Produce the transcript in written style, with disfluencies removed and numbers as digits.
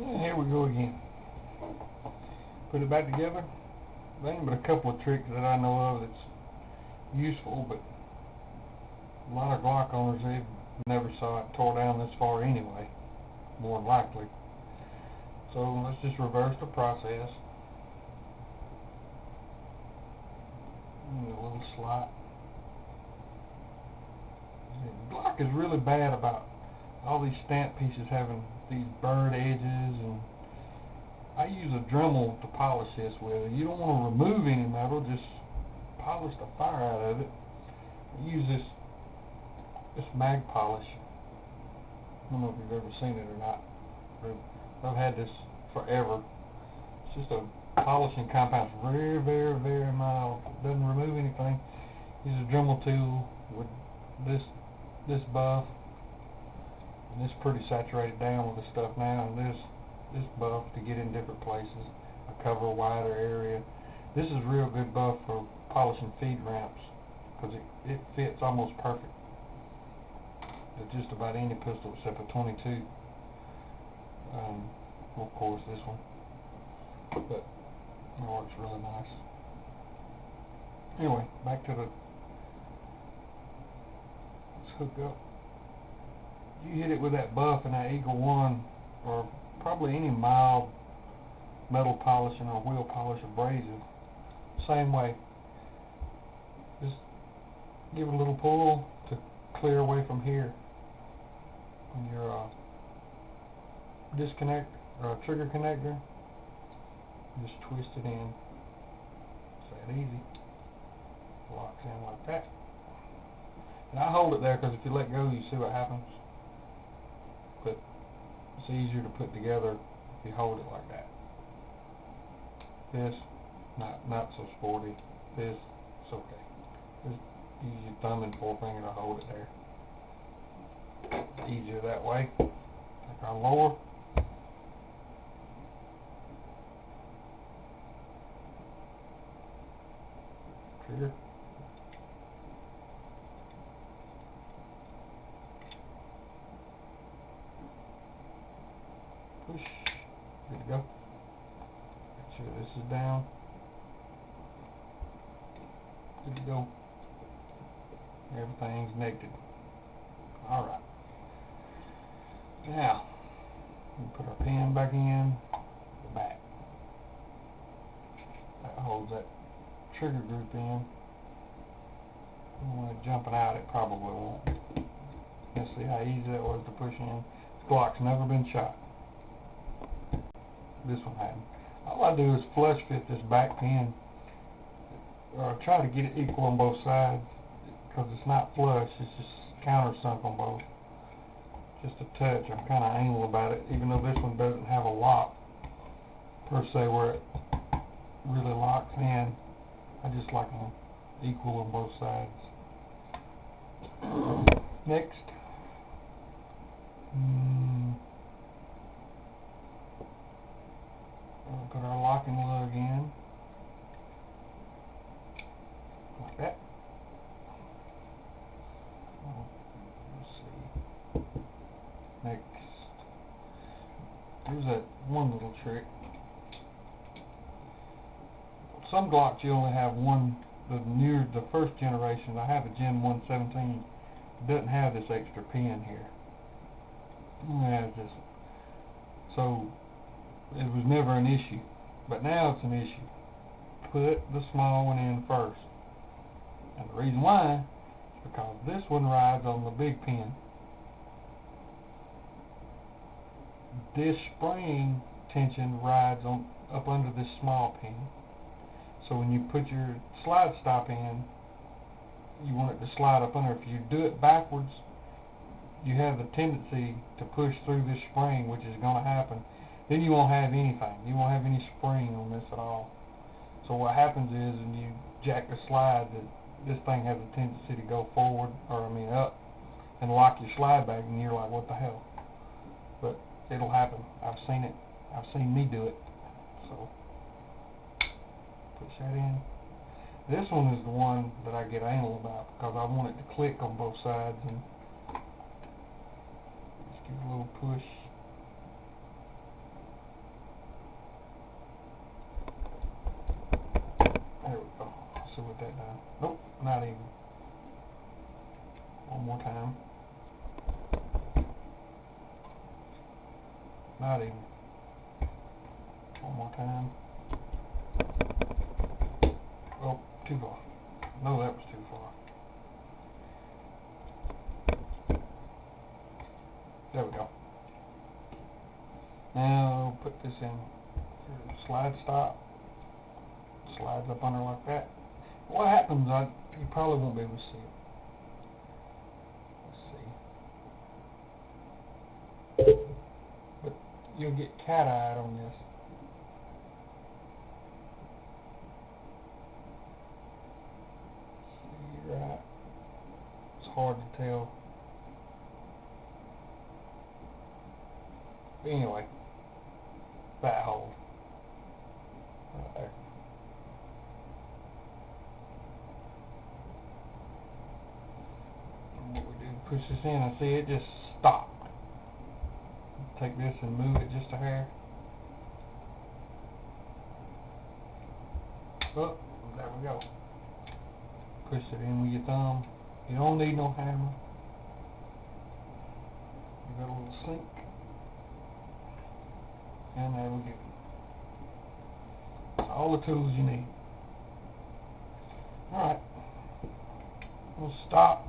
Yeah, here we go again. Put it back together. There ain't but a couple of tricks that I know of that's useful, but a lot of Glock owners, they never saw it tore down this far anyway, more than likely. So let's just reverse the process. A little slot. Glock is really bad about all these stamp pieces having these burred edges, and I use a Dremel to polish this with. You don't want to remove any metal, just polish the fire out of it. I use this mag polish. I don't know if you've ever seen it or not. I've had this forever. It's just a polishing compound. It's very, very, very mild. It doesn't remove anything. Use a Dremel tool with this buff. And this pretty saturated down with the stuff now, and this buff to get in different places. I cover a wider area. This is real good buff for polishing feed ramps because it fits almost perfect with just about any pistol except a 22. Of course this one, but it works really nice. Anyway, back to let's hook up. You hit it with that buff and that Eagle 1, or probably any mild metal polishing or wheel polish abrasive. Same way. Just give it a little pull to clear away from here on your disconnect or trigger connector. Just twist it in. It's that easy. Locks in like that. And I hold it there because if you let go, you see what happens. But it's easier to put together if you hold it like that. This, not so sporty. This, it's okay. Just use your thumb and forefinger to hold it there. It's easier that way. Take our lower. Trigger. Push. There you go. Make sure this is down. Good to go. Everything's connected. Alright. Now, we put our pin back in the back. That holds that trigger group in. When it's jumping out, it probably won't. Let's see how easy that was to push in. This Glock's never been shot. This one hadn't. All I do is flush fit this back pin, or try to get it equal on both sides, because it's not flush, it's just countersunk on both. Just a touch. I'm kind of anal about it, even though this one doesn't have a lock per se where it really locks in. I just like them equal on both sides. Next, we'll put our locking lug in like that. Let's see. Next, here's that one little trick. Some Glocks you only have one. The first generation, I have a Gen 117, doesn't have this extra pin here. Yeah, just so it was never an issue, but now it's an issue. Put the small one in first, and the reason why is because this one rides on the big pin. This spring tension rides on up under this small pin. So when you put your slide stop in, you want it to slide up under. If you do it backwards, you have the tendency to push through this spring, which is going to happen. Then you won't have anything. You won't have any spring on this at all. So what happens is when you jack the slide, this thing has a tendency to go forward, or up, and lock your slide back, and you're like, what the hell? But it'll happen. I've seen it. I've seen me do it. So push that in. This one is the one that I get anal about because I want it to click on both sides, and just give it a little push. that done. Nope, not even. One more time. Not even. One more time. Oh, too far. No, that was too far. There we go. Now put this in slide stop. Slides up under like that. What happens, you probably won't be able to see it. Let's see. But you'll get cat-eyed on this. See, right? It's hard to tell. But anyway, that hole right there. And what we do, push this in and see it just stopped. Take this and move it just a hair. Oh, there we go. Push it in with your thumb. You don't need no hammer. You got a little sink. And there we go. That's all the tools you need. Alright. We'll stop.